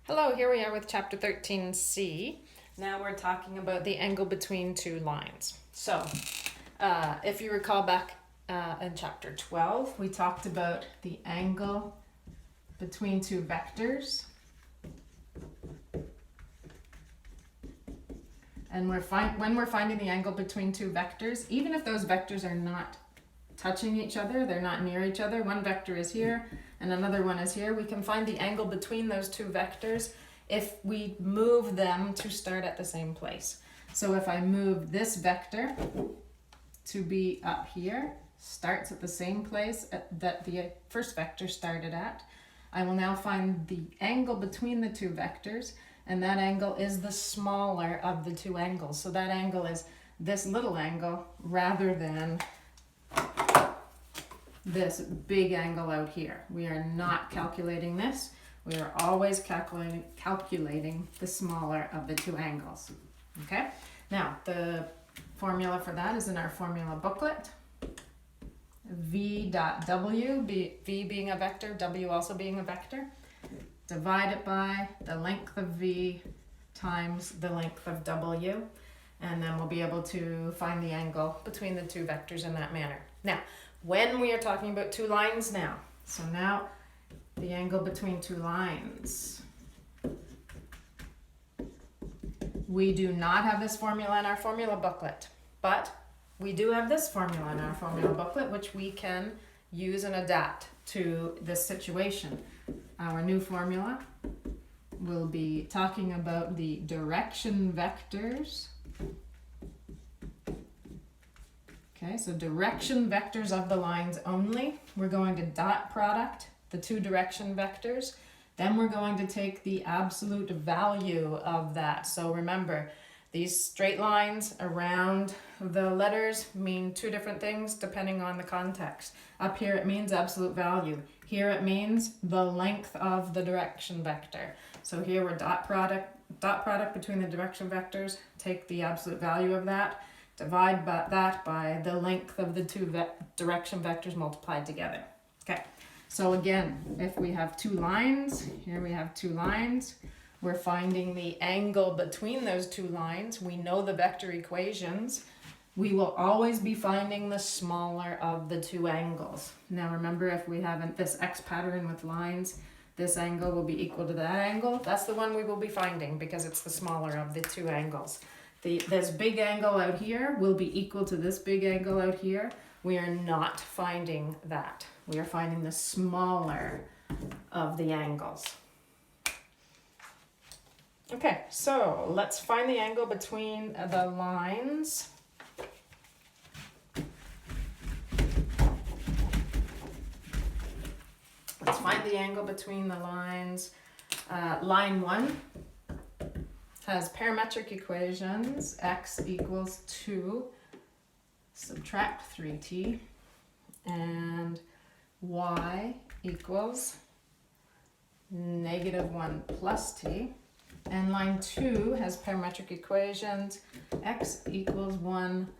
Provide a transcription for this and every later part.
Hello, here we are with chapter 13C. Now we're talking about the angle between two lines. So, if you recall back in chapter 12, we talked about the angle between two vectors. And when we're finding the angle between two vectors, even if those vectors are not touching each other, they're not near each other, one vector is here and another one is here, we can find the angle between those two vectors if we move them to start at the same place. So if I move this vector to be up here, starts at the same place that the first vector started at, I will now find the angle between the two vectors, and that angle is the smaller of the two angles. So that angle is this little angle rather than this big angle out here. We are not calculating this. We are always calculating the smaller of the two angles. Okay? Now, the formula for that is in our formula booklet. V dot W, V being a vector, W also being a vector. Divide it by the length of V times the length of W, and then we'll be able to find the angle between the two vectors in that manner. Now, when we are talking about two lines now, so now the angle between two lines, we do not have this formula in our formula booklet, but we do have this formula in our formula booklet, which we can use and adapt to this situation. Our new formula will be talking about the direction vectors. Okay, so direction vectors of the lines only. We're going to dot product the two direction vectors. Then we're going to take the absolute value of that. So remember, these straight lines around the letters mean two different things depending on the context. Up here it means absolute value. Here it means the length of the direction vector. So here we're dot product between the direction vectors, take the absolute value of that, divide that by the length of the two direction vectors multiplied together. Okay, so again, if we have two lines, here we have two lines, we're finding the angle between those two lines. We know the vector equations. We will always be finding the smaller of the two angles. Now remember, if we have this X pattern with lines, this angle will be equal to that angle. That's the one we will be finding because it's the smaller of the two angles. This big angle out here will be equal to this big angle out here. We are not finding that. We are finding the smaller of the angles. Okay, so let's find the angle between the lines. Let's find the angle between the lines. Line 1 has parametric equations. X equals 2, subtract 3t, and y equals -1 plus t. And line 2 has parametric equations. X equals 1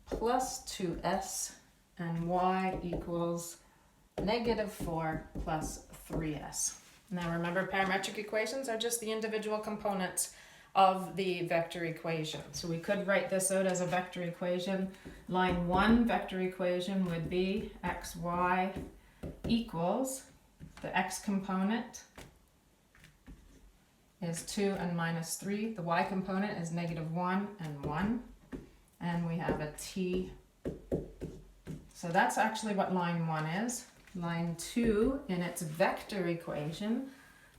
plus 2s, and y equals -4 plus 3s. Now remember, parametric equations are just the individual components of the vector equation. So we could write this out as a vector equation. Line 1 vector equation would be xy equals, the x component is 2 and -3. The y component is -1 and 1. And we have a t. So that's actually what line 1 is. Line 2 in its vector equation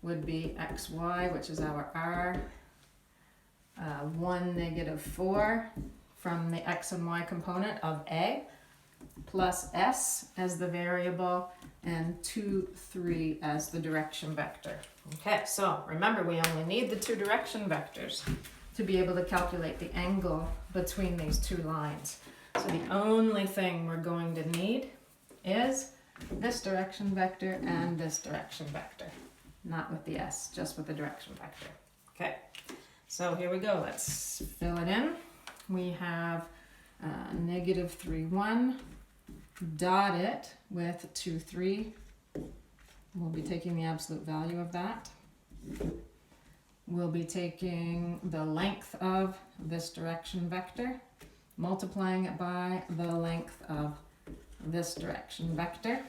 would be xy, which is our r, 1, -4 from the x and y component of a, plus s as the variable, and 2, 3 as the direction vector. Okay, so remember, we only need the two direction vectors to be able to calculate the angle between these two lines. So the only thing we're going to need is this direction vector and this direction vector. Not with the s, just with the direction vector. Okay, so here we go. Let's fill it in. We have -3, 1. Dot it with 2, 3. We'll be taking the absolute value of that. we'll be taking the length of this direction vector, multiplying it by the length of this direction vector.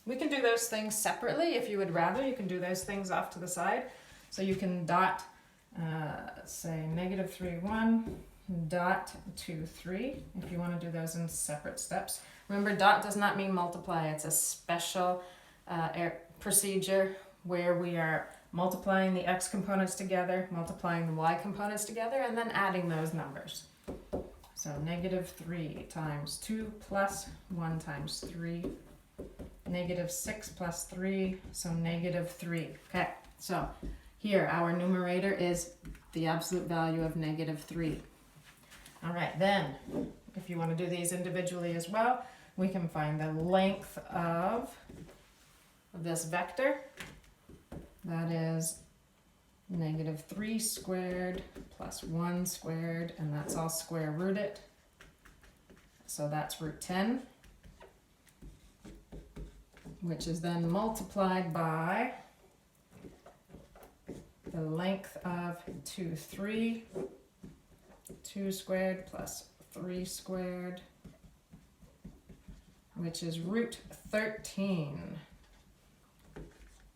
We can do those things separately if you would rather. You can do those things off to the side. So you can dot, say, -3, 1, dot 2, 3, if you want to do those in separate steps. Remember, dot does not mean multiply. It's a special procedure where we are multiplying the x components together, multiplying the y components together, and then adding those numbers. So -3 times 2 plus 1 times 3, -6 plus 3, so -3. Okay, so here our numerator is the absolute value of -3. All right, then if you want to do these individually as well, we can find the length of this vector. That is -3 squared plus 1 squared, and that's all square rooted. So that's root 10, which is then multiplied by the length of 2, 3, 2 squared plus 3 squared, which is root 13.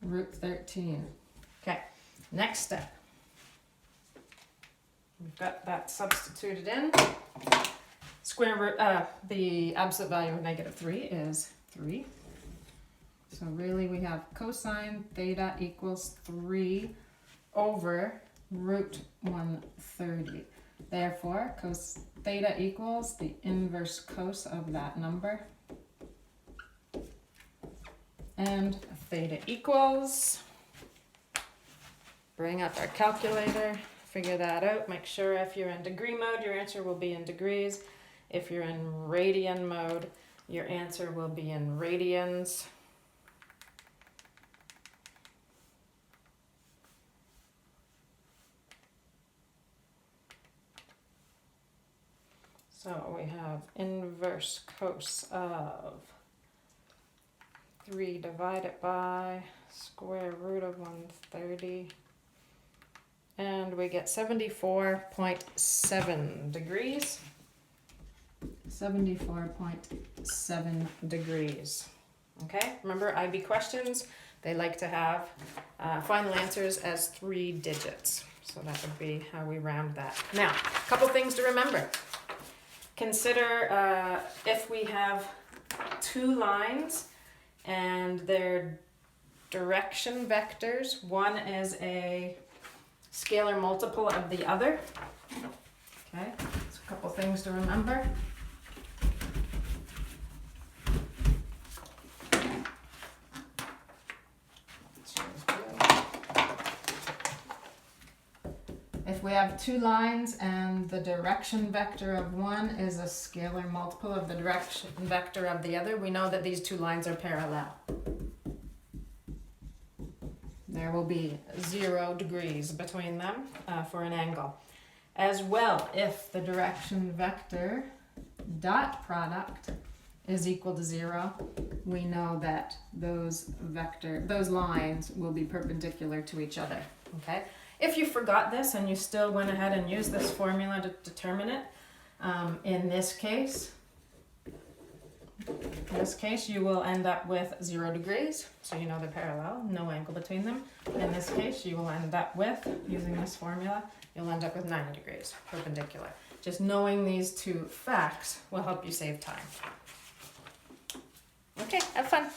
Root 13. Okay, next step. We've got that substituted in. Square root, the absolute value of -3 is 3. So really we have cosine theta equals 3 over root 130. Therefore, cos theta equals the inverse cos of that number. And theta equals, bring up our calculator, figure that out. Make sure if you're in degree mode, your answer will be in degrees. If you're in radian mode, your answer will be in radians. So we have inverse cos of 3 divided by square root of 130, and we get 74.7 degrees. 74.7 degrees. Okay, remember IB questions, they like to have final answers as 3 digits. So that would be how we round that. Now, a couple things to remember. Consider if we have 2 lines and their direction vectors. One is a scalar multiple of the other. Okay, so a couple things to remember. If we have 2 lines and the direction vector of one is a scalar multiple of the direction vector of the other, we know that these 2 lines are parallel. There will be 0 degrees between them for an angle. As well, if the direction vector dot product is equal to 0, we know that those lines will be perpendicular to each other. Okay? If you forgot this and you still went ahead and used this formula to determine it, in this case, you will end up with 0 degrees, so you know they're parallel, no angle between them. In this case, you will end up with, using this formula, you'll end up with 90 degrees, perpendicular. Just knowing these 2 facts will help you save time. Okay, have fun.